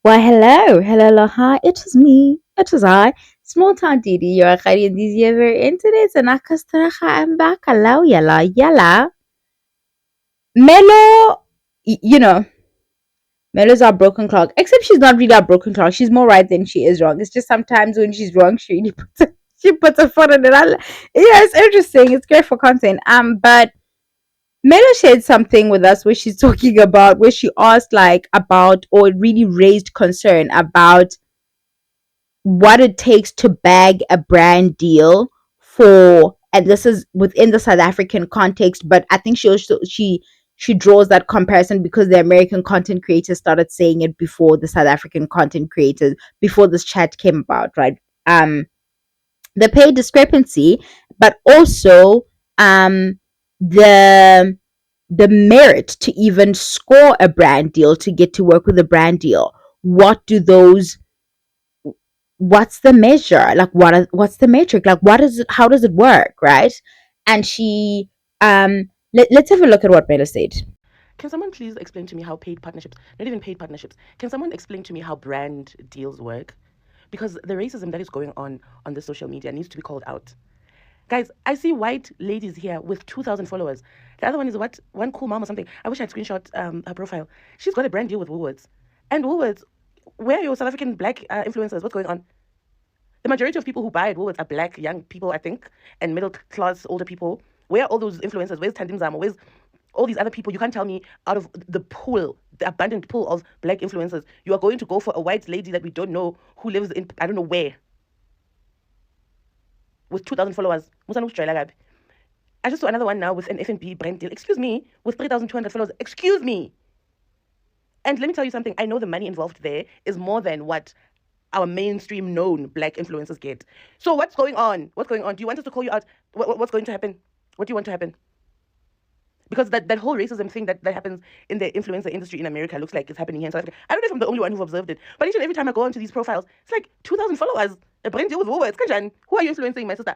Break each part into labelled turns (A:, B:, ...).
A: Why, hello, hi, it was me, it was I, small town Didi, you're in these year very internet, and Akastracha, I'm back, hello, yalla. Melo, you know, Melo's our broken clock, except she's not really our broken clock, she's more right than she is wrong. It's just sometimes when she's wrong, she really she puts a foot on it. Yeah, it's interesting, it's great for content. But Melo shared something with us where she's talking about, where she asked, like, about, or it really raised concern about what it takes to bag a brand deal for, and this is within the South African context, but I think she draws that comparison because the American content creators started saying it before the South African content creators, before this chat came about, right? um the pay discrepancy, but also um the the merit to even score a brand deal, to get to work with a brand deal. What do those What's the measure, like, what's the metric, like, what is it, how does it work, right? And she let's have a look at what Bella said.
B: Can someone please explain to me how paid partnerships, not even paid partnerships, can someone explain to me how brand deals work? Because the racism that is going on the social media needs to be called out. Guys, I see white ladies here with 2,000 followers. The other one is what? One cool mom or something. I wish I'd screenshot her profile. She's got a brand deal with Woolworths. And Woolworths, where are your South African black influencers? What's going on? The majority of people who buy at Woolworths are black young people, I think, and middle class older people. Where are all those influencers? Where's Tandim Zama? Where's all these other people? You can't tell me out of the pool, the abundant pool of black influencers, you are going to go for a white lady that we don't know who lives in, I don't know where, with 2,000 followers. I just saw another one now with an F&B brand deal. Excuse me, with 3,200 followers. Excuse me. And let me tell you something. I know the money involved there is more than what our mainstream known black influencers get. So what's going on? What's going on? Do you want us to call you out? What's going to happen? What do you want to happen? Because that whole racism thing that happens in the influencer industry in America looks like it's happening here in South Africa. I don't know if I'm the only one who've observed it, but each and every time I go onto these profiles, it's like 2,000 followers. A brand deal with Woolworths. Kanjan, who are you influencing, my sister?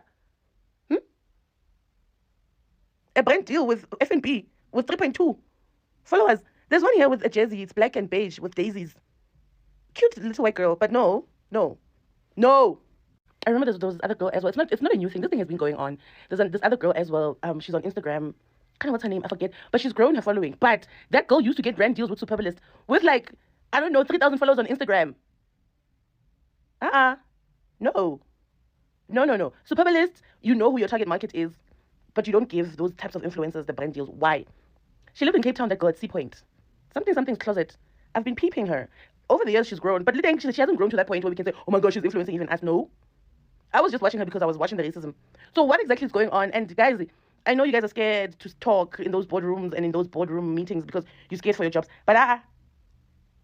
B: Hmm? A brand deal with F&B with 3.2 followers. There's one here with a jersey. It's black and beige with daisies. Cute little white girl, but no, no, no. I remember there's other girl as well. It's not a new thing. This thing has been going on. This other girl as well. She's on Instagram. Kind of what's her name? I forget. But she's grown her following. But that girl used to get brand deals with Superbalist with, like, I don't know, 3,000 followers on Instagram. No. No, no, no. Superbalist, you know who your target market is, but you don't give those types of influencers the brand deals. Why? She lived in Cape Town, that girl at Sea Point. Something's closet. I've been peeping her. Over the years, she's grown. But she hasn't grown to that point where we can say, oh my gosh, she's influencing even us. No. I was just watching her because I was watching the racism. So what exactly is going on? And guys, I know you guys are scared to talk in those boardrooms and in those boardroom meetings because you're scared for your jobs. But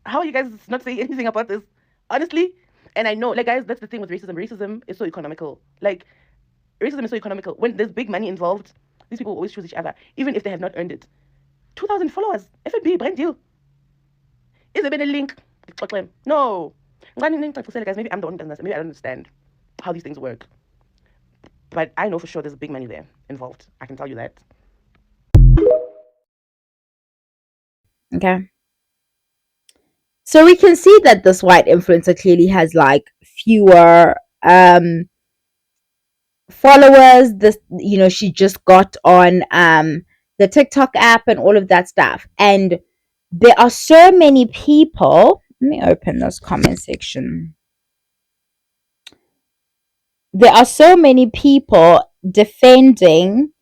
B: how are you guys not saying anything about this? Honestly? And I know, like, guys, that's the thing with racism. Racism is so economical. Like, racism is so economical. When there's big money involved, these people always choose each other, even if they have not earned it. 2,000 followers. FNB, brand deal. Is there been a link? No. Guys, maybe I'm the one who doesn't understand. Maybe I don't understand how these things work. But I know for sure there's big money there involved. I can tell you that.
A: Okay, so we can see that this white influencer clearly has, like, fewer followers. This, she just got on the TikTok app and all of that stuff, and there are so many people. Let me open this comment section. There are so many people defending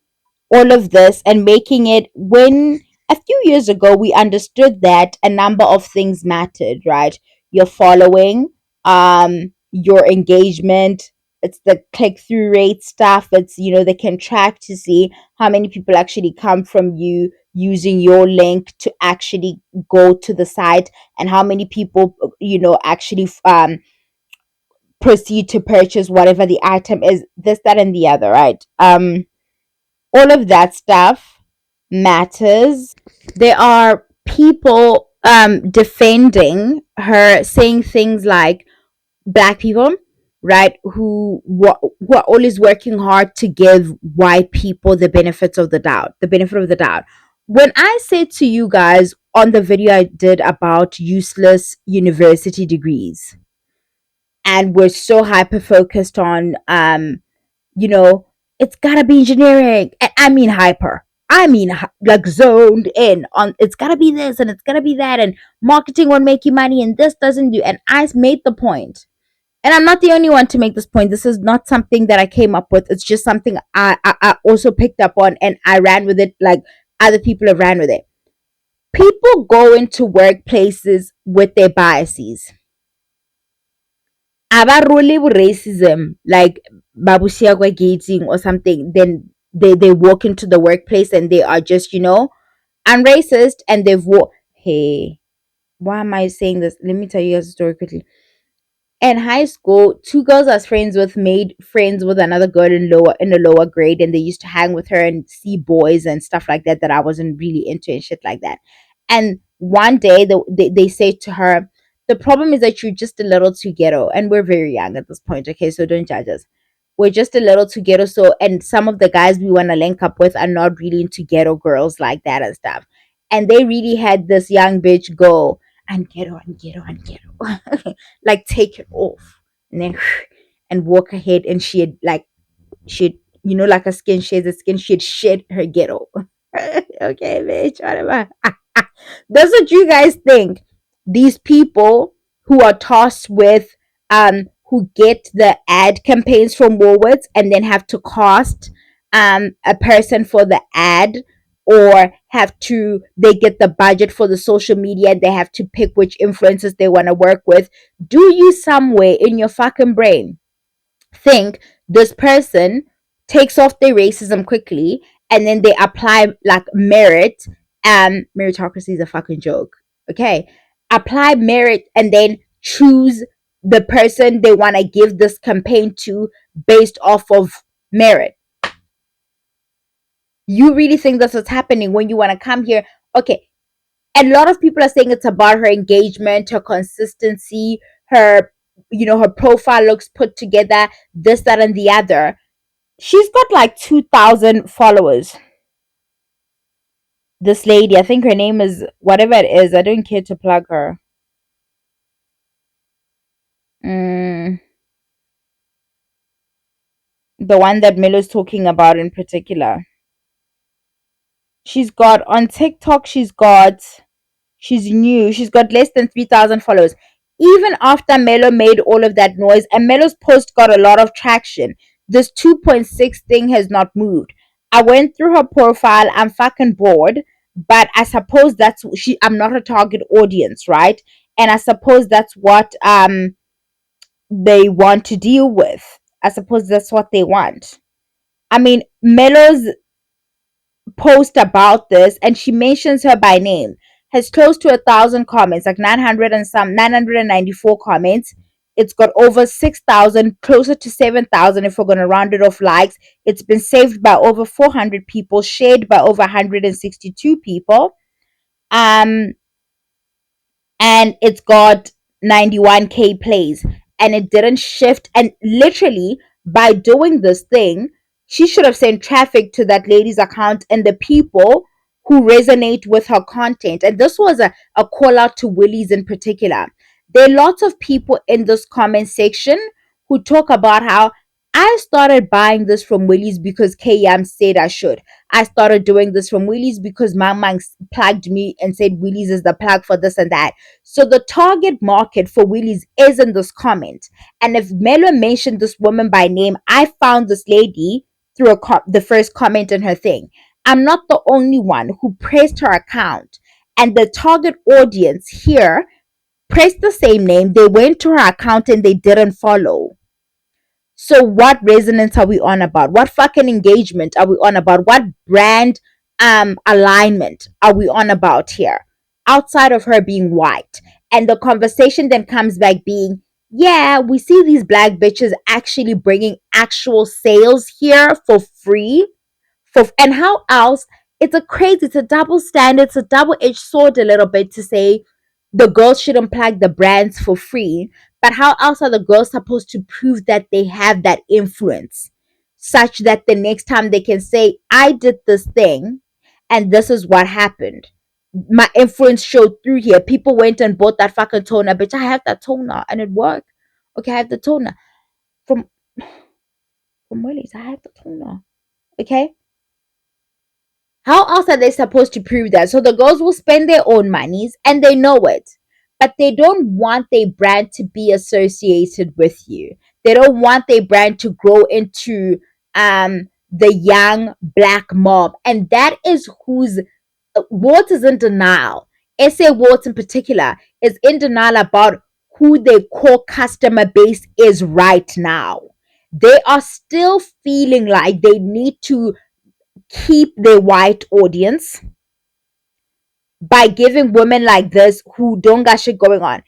A: all of this and making it, when a few years ago we understood that a number of things mattered, right? Your following, your engagement, it's the click through rate stuff. It's, they can track to see how many people actually come from you using your link to actually go to the site, and how many people, actually proceed to purchase whatever the item is, this, that, and the other, right? All of that stuff matters. There are people defending her, saying things like black people, right, who are always working hard to give white people the benefit of the doubt. When I say to you guys, on the video I did about useless university degrees, and we're so hyper focused on you know, it's gotta be engineering. And I mean hyper. I mean like zoned in on it's gotta be this and it's gotta be that, and marketing won't make you money and this doesn't do. And I made the point, and I'm not the only one to make this point. This is not something that I came up with. It's just something I also picked up on, and I ran with it like other people have ran with it. People go into workplaces with their biases. Abarole racism, like babusiagwa gating or something, then they walk into the workplace and they are just, I'm racist, and hey, why am I saying this? Let me tell you guys a story quickly. In high school, two girls I was friends with made friends with another girl in the lower grade, and they used to hang with her and see boys and stuff like that I wasn't really into and shit like that. And one day they say to her, the problem is that you're just a little too ghetto, and we're very young at this point, okay? So don't judge us. We're just a little too ghetto. So, and some of the guys we want to link up with are not really into ghetto girls like that and stuff. And they really had this young bitch go and ghetto and ghetto and ghetto. Like take it off and then and walk ahead, and she'd like a skin shades a skin, she'd shed her ghetto. Okay, bitch, whatever. That's what you guys think. These people who are tasked with who get the ad campaigns from Woolworths and then have to cost a person for the ad, or have to they get the budget for the social media and they have to pick which influencers they want to work with. Do you somewhere in your fucking brain think this person takes off their racism quickly and then they apply like merit? Meritocracy is a fucking joke. Okay, apply merit and then choose the person they want to give this campaign to based off of merit. You really think that's what's happening when you want to come here? Okay, a lot of people are saying it's about her engagement, her consistency, her her profile looks put together, this, that, and the other. She's got like 2,000 followers. This lady, I think her name is whatever it is. I don't care to plug her. Mm, the one that Milo's talking about in particular. She's got on TikTok. She's new. She's got less than 3,000 followers. Even after Melo made all of that noise, and Melo's post got a lot of traction, this 2.6 thing has not moved. I went through her profile. I'm fucking bored, but I suppose that's I'm not a target audience, right? And I suppose that's what they want to deal with. I suppose that's what they want. I mean, Melo's post about this, and she mentions her by name, has close to 1,000 comments, like 900 and some 994 comments. It's got over 6,000, closer to 7,000 if we're going to round it off, likes. It's been saved by over 400 people, shared by over 162 people. Um, and it's got 91K plays, and it didn't shift. And literally, by doing this thing, she should have sent traffic to that lady's account and the people who resonate with her content. And this was a call out to Willies in particular. There are lots of people in this comment section who talk about how I started buying this from Willies because KM said I should. I started doing this from Willies because Mama plugged me and said Willies is the plug for this and that. So the target market for Willies is in this comment. And if Melo mentioned this woman by name, I found this lady through the first comment in her thing. I'm not the only one who praised her account. And the target audience here pressed the same name. They went to her account and they didn't follow. So what resonance are we on about? What fucking engagement are we on about? What brand alignment are we on about here? Outside of her being white. And the conversation then comes back being, yeah, we see these black bitches actually bringing actual sales here for free. And how else? It's a double standard, it's a double-edged sword a little bit to say the girls shouldn't plug the brands for free, but how else are the girls supposed to prove that they have that influence such that the next time they can say, I did this thing and this is what happened? my influence showed through here. People went and bought that fucking toner. Bitch, I have that toner and it worked. Okay, I have the toner from Willie's. I have the toner. Okay, how else are they supposed to prove that? So the girls will spend their own monies and they know it, but they don't want their brand to be associated with you. They don't want their brand to grow into the young black mob, and that is who's Walt is in denial. SA Walt in particular is in denial about who their core customer base is right now. They are still feeling like they need to keep their white audience by giving women like this who don't got shit going on,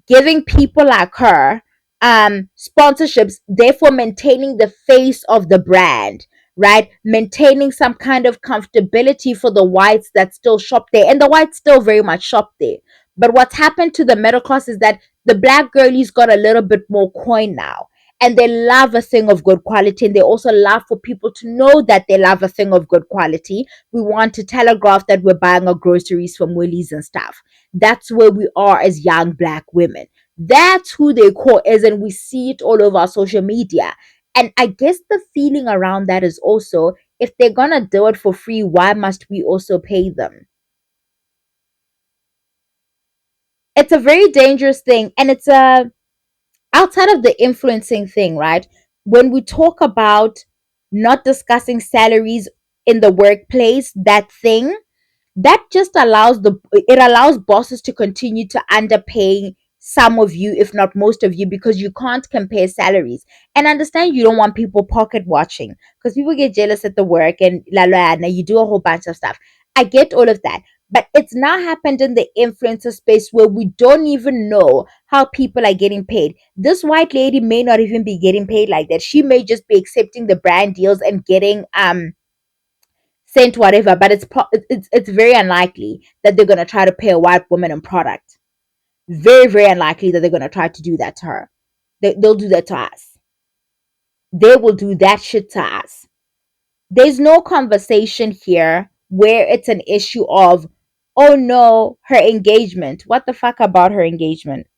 A: giving people like her sponsorships, therefore maintaining the face of the brand, right? Maintaining some kind of comfortability for the whites that still shop there. And the whites still very much shop there. But what's happened to the middle class is that the black girlies got a little bit more coin now. And they love a thing of good quality. And they also love for people to know that they love a thing of good quality. We want to telegraph that we're buying our groceries from Woolies and stuff. That's where we are as young black women. That's who their core is, and we see it all over our social media. And I guess the feeling around that is also, if they're gonna do it for free, why must we also pay them? It's a very dangerous thing, and it's a outside of the influencing thing, right? When we talk about not discussing salaries in the workplace, that thing that just allows the it allows bosses to continue to underpay some of you, if not most of you, because you can't compare salaries. And understand, you don't want people pocket watching because people get jealous at the work and la la, and you do a whole bunch of stuff. I get all of that, but it's now happened in the influencer space where we don't even know how people are getting paid. This white lady may not even be getting paid like that. She may just be accepting the brand deals and getting sent whatever, but it's very unlikely that they're going to try to pay a white woman in product. Very, very unlikely that they're going to try to do that to her. They'll do that to us. They will do that shit to us. There's no conversation here where it's an issue of, oh no, her engagement. What the fuck about her engagement?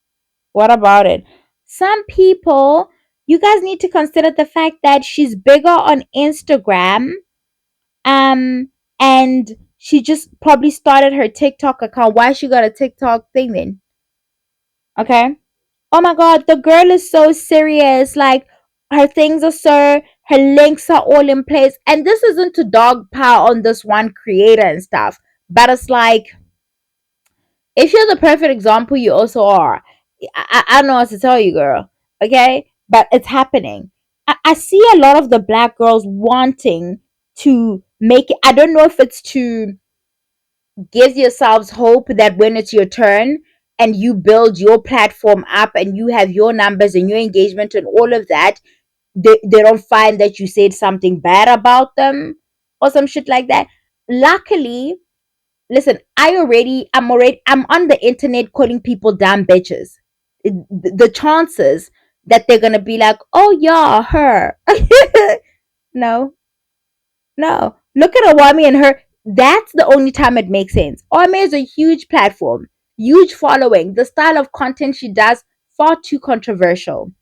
A: What about it? Some people, you guys need to consider the fact that she's bigger on Instagram. Um, and she just probably started her TikTok account. Why she got a TikTok thing then? Okay. Oh my god, the girl is so serious. Like, her things are so, her links are all in place. And this isn't to dog pile on this one creator and stuff. But it's like, if you're the perfect example, you also are. I don't know what to tell you, girl. Okay? But it's happening. I see a lot of the black girls wanting to make it. I don't know if it's to give yourselves hope that when it's your turn and you build your platform up and you have your numbers and your engagement and all of that, they don't find that you said something bad about them or some shit like that. Luckily, listen, I'm on the internet calling people damn bitches. The chances that they're gonna be like, oh yeah, her. No, no. Look at Awami and her. That's the only time it makes sense. Awami is a huge platform, huge following. The style of content she does, far too controversial.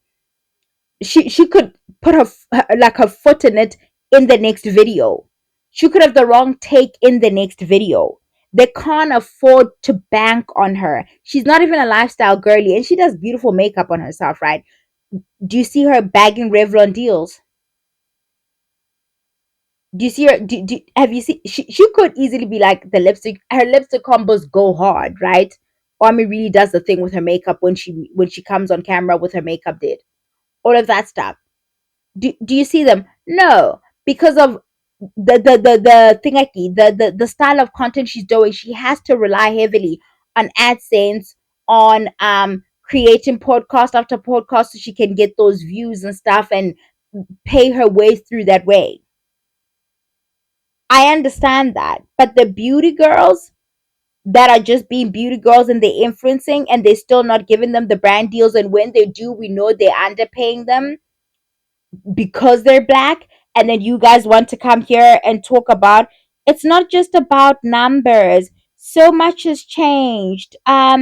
A: She could put her foot in it in the next video. She could have the wrong take in the next video. They can't afford to bank on her. She's not even a lifestyle girly, and she does beautiful makeup on herself, right? Do you see her bagging Revlon deals? Do you see her? Have you seen? She could easily be like the lipstick. Her lipstick combos go hard, right? Army really does the thing with her makeup when she comes on camera with her makeup did all of that stuff. Do you see them? No, because of the thingy, the style of content she's doing. She has to rely heavily on AdSense, on creating podcast after podcast so she can get those views and stuff and pay her way through that way. I understand that. But the beauty girls that are just being beauty girls and they're influencing and they're still not giving them the brand deals, and when they do, we know they're underpaying them because they're black. And then you guys want to come here and talk about, it's not just about numbers. So much has changed. Not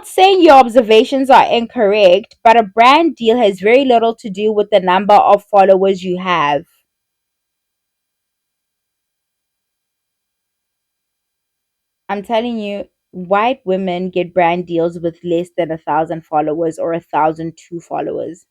A: saying your observations are incorrect, but a brand deal has very little to do with the number of followers you have. I'm telling you, white women get brand deals with less than 1,000 followers or 1,002 followers.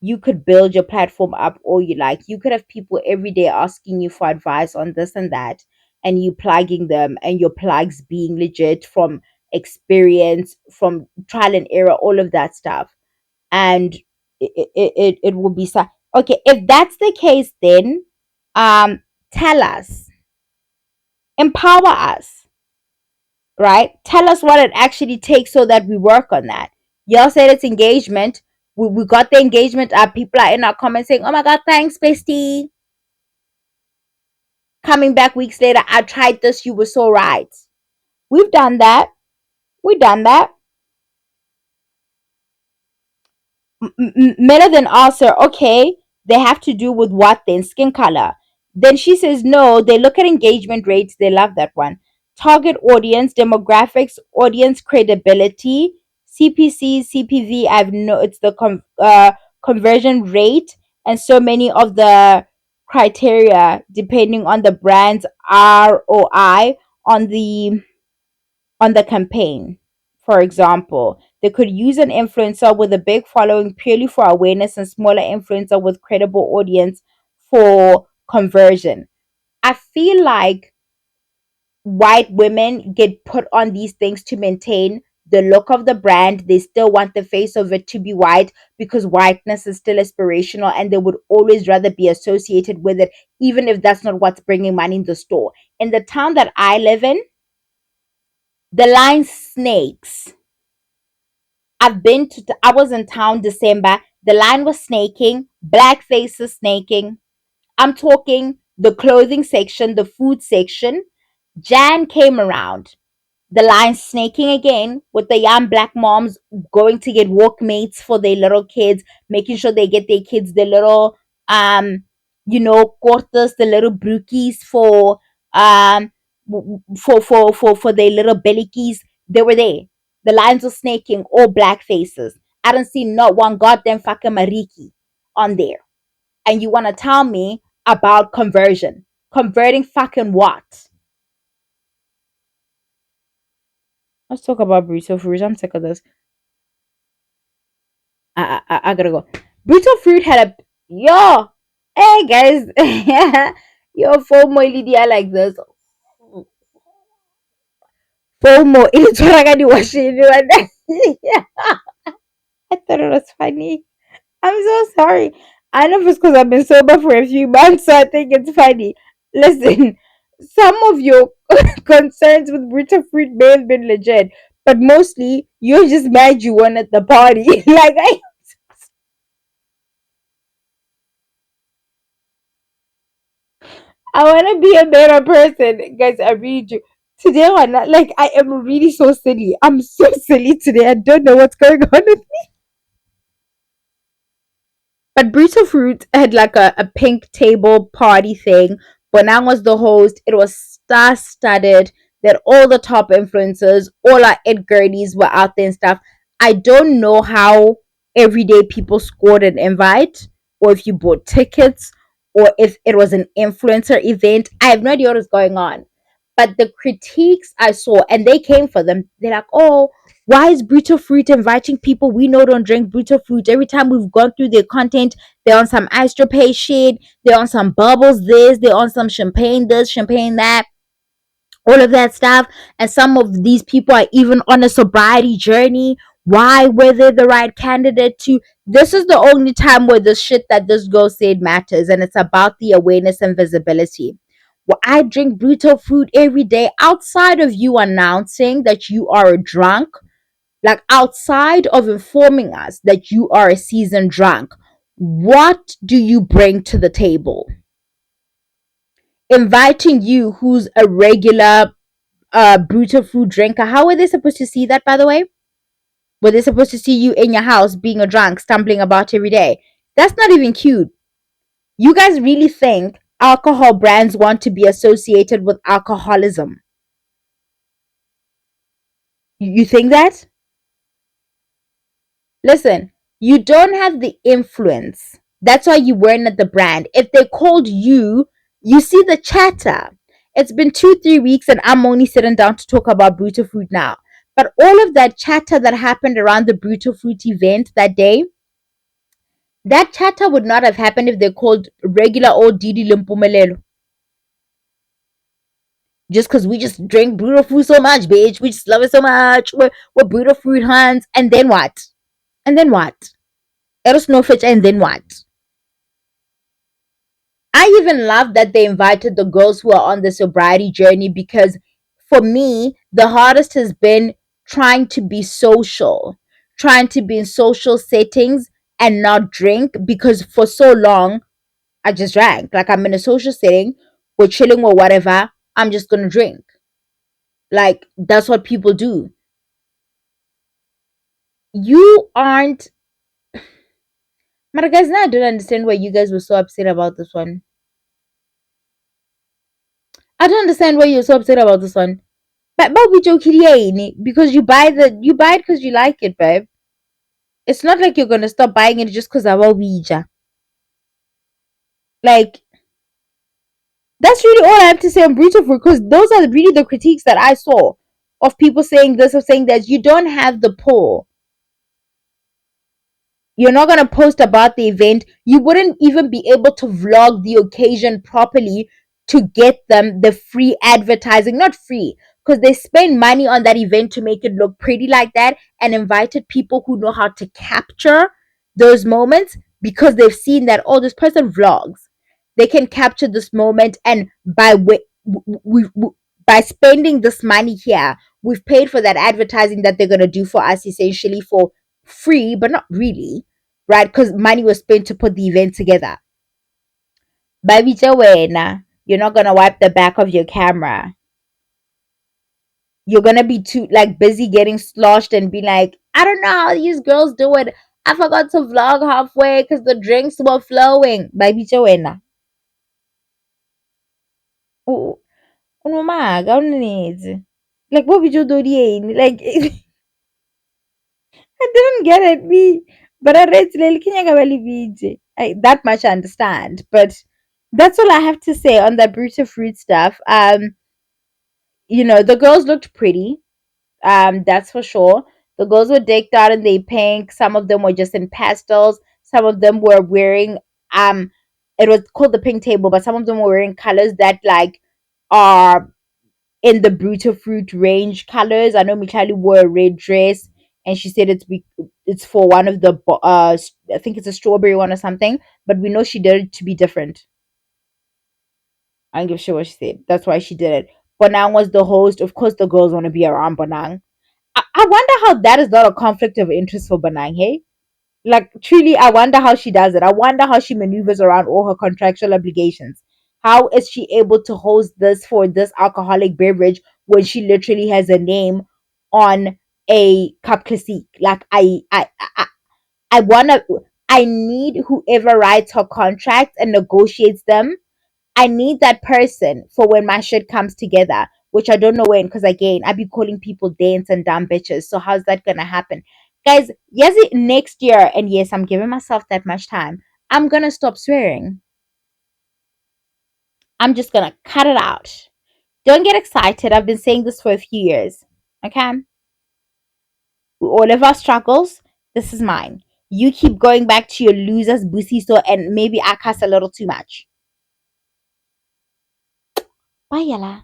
A: You could build your platform up all you like. You could have people every day asking you for advice on this and that, and you plugging them, and your plugs being legit from experience, from trial and error, all of that stuff. And it will be so. Okay, if that's the case, then tell us, empower us, right? Tell us what it actually takes so that we work on that. Y'all said it's engagement. We got the engagement up. People are in our comments saying, oh my God, thanks, bestie. Coming back weeks later, I tried this. You were so right. We've done that. We've done that. Miller then asks her, okay, they have to do with what then? Skin color. Then she says, no, they look at engagement rates. They love that one. Target audience, demographics, audience credibility, CPC, CPV. I've no, it's the conversion rate, and so many of the criteria depending on the brand's ROI on the campaign. For example, they could use an influencer with a big following purely for awareness and smaller influencer with credible audience for conversion. I feel like white women get put on these things to maintain the look of the brand. They still want the face of it to be white because whiteness is still aspirational and they would always rather be associated with it, even if that's not what's bringing money in the store. In the town that I live in, the line snakes. I was in town December. The line was snaking, black faces snaking. I'm talking the clothing section, the food section. Jan came around, the line snaking again with the young black moms going to get workmates for their little kids, making sure they get their kids the little quarters, the little brookies for their little bellies. They were there. The lines were snaking, all black faces. I don't see not one goddamn fucking mariki on there. And you want to tell me about conversion? Converting fucking what? Let's talk about burrito fruit. I'm sick of this. I gotta go. Burrito fruit had a yo. Hey guys, yo FOMO Lydia like this. FOMO. It's what I gotta watch it. Yeah, I thought it was funny. I'm so sorry. I know it's because I've been sober for a few months, so I think it's funny. Listen, some of your concerns with Brita fruit may have been legit, but mostly you're just mad you won at the party. Like I want to be a better person, guys. I really do. Today, like I am really so silly. I'm so silly today. I don't know what's going on. But Burrito Fruit had like a pink table party thing. Bonang was the host. It was star studded. That all the top influencers, all our Ed Gerties were out there and stuff. I don't know how everyday people scored an invite, or if you bought tickets, or if it was an influencer event. I have no idea what was going on. But the critiques I saw, and they came for them, they're like, oh, why is Brutal Fruit inviting people we know don't drink Brutal Fruit? Every time we've gone through their content, they're on some Astropay shit, they're on some bubbles this, they're on some champagne this, champagne that, all of that stuff. And some of these people are even on a sobriety journey. Why were they the right candidate to? This is the only time where the shit that this girl said matters, and it's about the awareness and visibility. Well, I drink brutal fruit every day outside of you announcing that you are a drunk, like outside of informing us that you are a seasoned drunk. What do you bring to the table? Inviting you, who's a regular brutal fruit drinker. How were they supposed to see that, by the way? Were they supposed to see you in your house being a drunk, stumbling about every day? That's not even cute. You guys really think alcohol brands want to be associated with alcoholism. You think that? Listen, you don't have the influence. That's why you weren't at the brand. If they called you, you see the chatter. It's been 2, 3 weeks and I'm only sitting down to talk about Brutal Fruit now. But all of that chatter that happened around the Brutal Fruit event that day, that chatter would not have happened if they called regular old Didi Limpumelelo. Just because we just drink Brutal Fruit so much, bitch. We just love it so much. We're Brutal Fruit hunts. And then what? And then what? Eros no fetch, and then what? I even love that they invited the girls who are on the sobriety journey because for me, the hardest has been trying to be social, trying to be in social settings and not drink because for so long I just drank. Like I'm in a social setting, we're chilling or whatever, I'm just gonna drink. Like that's what people do. You aren't. But guys, now I don't understand why you guys were so upset about this one. I don't understand why you're so upset about this one. But we joke because you buy it because you like it, babe. It's not like you're gonna stop buying it just because of a Ouija. Like that's really all I have to say on Brutal Fruit because those are really the critiques that I saw of people saying this or saying that you don't have the pull. You're not going to post about the event. You wouldn't even be able to vlog the occasion properly to get them the free advertising. Not free, because they spend money on that event to make it look pretty like that and invited people who know how to capture those moments because they've seen that, oh, this person vlogs. They can capture this moment, and by spending this money here, we've paid for that advertising that they're going to do for us essentially for free, but not really, right? Because money was spent to put the event together. Baby Joanna, you're not gonna wipe the back of your camera. You're gonna be too like busy getting sloshed and be like, I don't know how these girls do it. I forgot to vlog halfway because the drinks were flowing. Baby Joanna. Oh, oh my god, like what would you do? Like I didn't get it. But I read that much I understand. But that's all I have to say on that Brutal Fruit stuff. The girls looked pretty. That's for sure. The girls were decked out in their pink. Some of them were just in pastels. Some of them were wearing it was called the pink table, but some of them were wearing colors that like are in the Brutal Fruit range colors. I know Michali wore a red dress, and she said it's for one of the I think it's a strawberry one or something. But we know she did it to be different. I don't give a shit what she said. That's why she did it. Bonang was the host. Of course, the girls want to be around Bonang. I wonder how that is not a conflict of interest for Bonang. Hey, like truly, I wonder how she does it. I wonder how she maneuvers around all her contractual obligations. How is she able to host this for this alcoholic beverage when she literally has a name on a cup classique? Like I wanna I need whoever writes her contracts and negotiates them. I need that person for when my shit comes together, which I don't know when, because again, I be calling people dance and dumb bitches. So how's that gonna happen? Guys, yes, next year, and yes, I'm giving myself that much time. I'm gonna stop swearing. I'm just gonna cut it out. Don't get excited. I've been saying this for a few years. Okay? With all of our struggles, this is mine. You keep going back to your losers, bussy so and maybe I cuss a little too much. Bye, Yella.